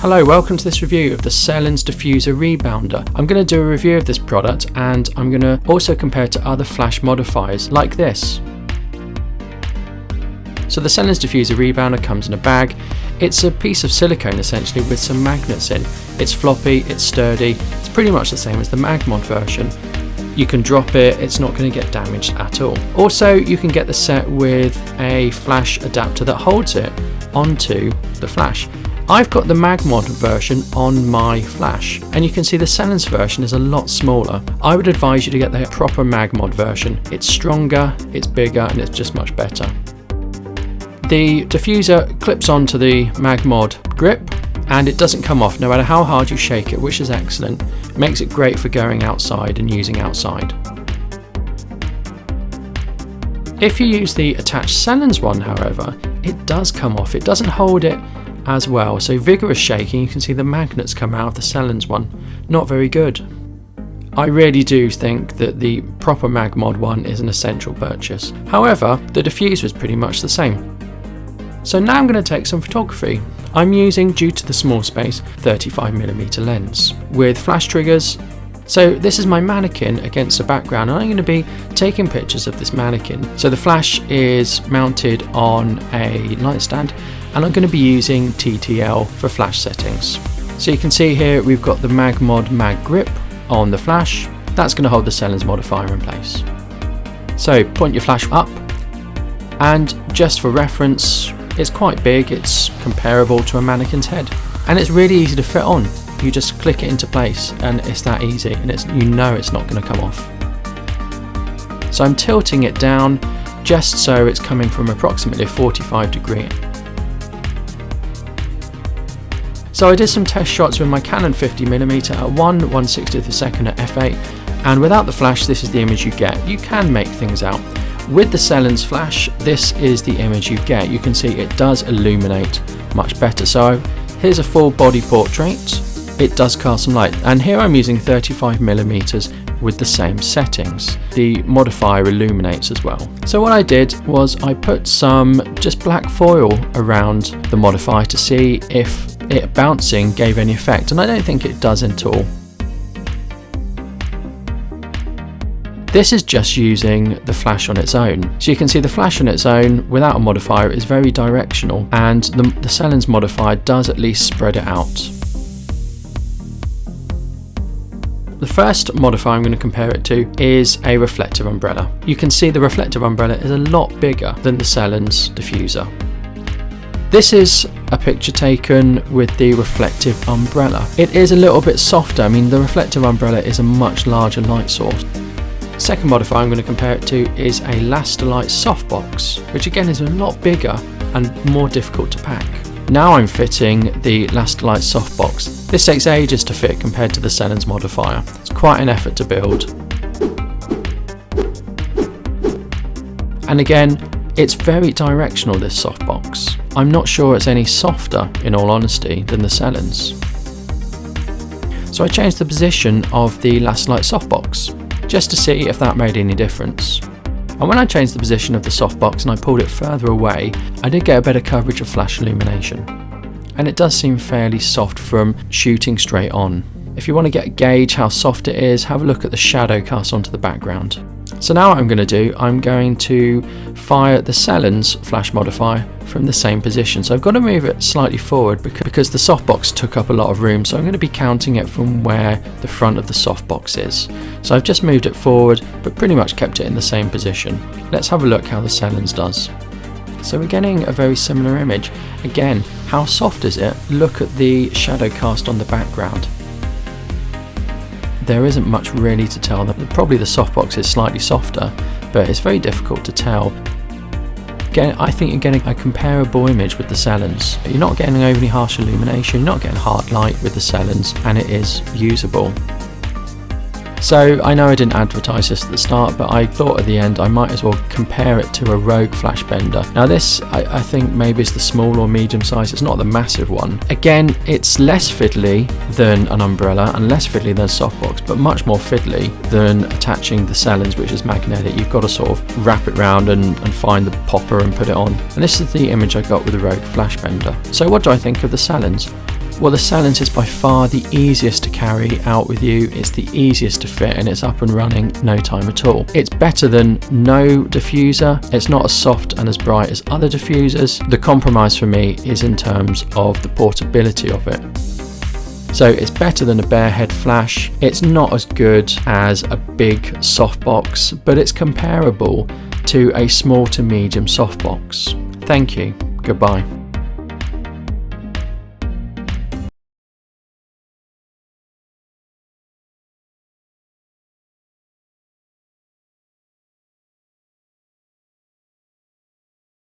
Hello, welcome to this review of the Selens diffuser rebounder. I'm going to do a review of this product and I'm going to also compare it to other flash modifiers like this. So the Selens diffuser rebounder comes in a bag. It's a piece of silicone essentially with some magnets in. It's floppy, it's sturdy, it's pretty much the same as the Magmod version. You can drop it, it's not going to get damaged at all. Also, you can get the set with a flash adapter that holds it onto the flash. I've got the Magmod version on my flash, and you can see the Selens version is a lot smaller. I would advise you to get the proper Magmod version. It's stronger, it's bigger, and it's just much better. The diffuser clips onto the Magmod grip, and it doesn't come off no matter how hard you shake it, which is excellent. It makes it great for going outside and using outside. If you use the attached Selens one, however, it does come off. It doesn't hold it as well, so vigorous shaking, you can see the magnets come out of the Selens one. Not very good. I really do think that the proper Magmod one is an essential purchase. However, the diffuser is pretty much the same. So now I'm going to take some photography. I'm using, due to the small space, 35mm lens with flash triggers. So this is my mannequin against the background, and I'm going to be taking pictures of this mannequin. So the flash is mounted on a nightstand, and I'm going to be using TTL for flash settings. So you can see here we've got the Magmod Mag grip on the flash. That's going to hold the Selens modifier in place. So point your flash up, and just for reference, it's quite big. It's comparable to a mannequin's head, and it's really easy to fit on. You just click it into place and it's that easy, and you know it's not going to come off. So I'm tilting it down just so it's coming from approximately a 45°. So I did some test shots with my Canon 50mm at 1/160th of a second at f8, and without the flash this is the image you get. You can make things out. With the Selens flash, this is the image you get. You can see it does illuminate much better. So here's a full body portrait. It does cast some light, and here I'm using 35mm with the same settings. The modifier illuminates as well. So what I did was I put some just black foil around the modifier to see if it bouncing gave any effect, and I don't think it does at all. This is just using the flash on its own. So you can see the flash on its own without a modifier is very directional, and the Selens modifier does at least spread it out. The first modifier I'm going to compare it to is a reflective umbrella. You can see the reflective umbrella is a lot bigger than the Selens diffuser. This is a picture taken with the reflective umbrella. It is a little bit softer. I mean, the reflective umbrella is a much larger light source. Second modifier I'm going to compare it to is a Lastolite softbox, which again is a lot bigger and more difficult to pack. Now I'm fitting the Lastolite softbox. This takes ages to fit compared to the Selens modifier. It's quite an effort to build. And again, it's very directional, this softbox. I'm not sure it's any softer, in all honesty, than the Selens. So I changed the position of the Lastolite softbox, just to see if that made any difference. And when I changed the position of the softbox and I pulled it further away, I did get a better coverage of flash illumination. And it does seem fairly soft from shooting straight on. If you want to get a gauge how soft it is, have a look at the shadow cast onto the background. So now what I'm going to do, I'm going to fire the Selens flash modifier from the same position. So I've got to move it slightly forward because the softbox took up a lot of room. So I'm going to be counting it from where the front of the softbox is. So I've just moved it forward, but pretty much kept it in the same position. Let's have a look how the Selens does. So we're getting a very similar image. Again, how soft is it? Look at the shadow cast on the background. There isn't much really to tell. Probably the softbox is slightly softer, but it's very difficult to tell. Again, I think you're getting a comparable image with the Selens. You're not getting overly harsh illumination, you're not getting hard light with the Selens, and it is usable. So I know I didn't advertise this at the start, but I thought at the end I might as well compare it to a Rogue flashbender. Now this, I think maybe is the small or medium size, it's not the massive one. Again, it's less fiddly than an umbrella and less fiddly than a softbox, but much more fiddly than attaching the Selens, which is magnetic. You've got to sort of wrap it round and find the popper and put it on. And this is the image I got with the Rogue flashbender. So what do I think of the Selens? Well, the Selens is by far the easiest to carry out with you, it's the easiest to fit, and it's up and running no time at all. It's better than no diffuser, it's not as soft and as bright as other diffusers. The compromise for me is in terms of the portability of it. So it's better than a bare head flash, it's not as good as a big softbox, but it's comparable to a small to medium softbox. Thank you, goodbye.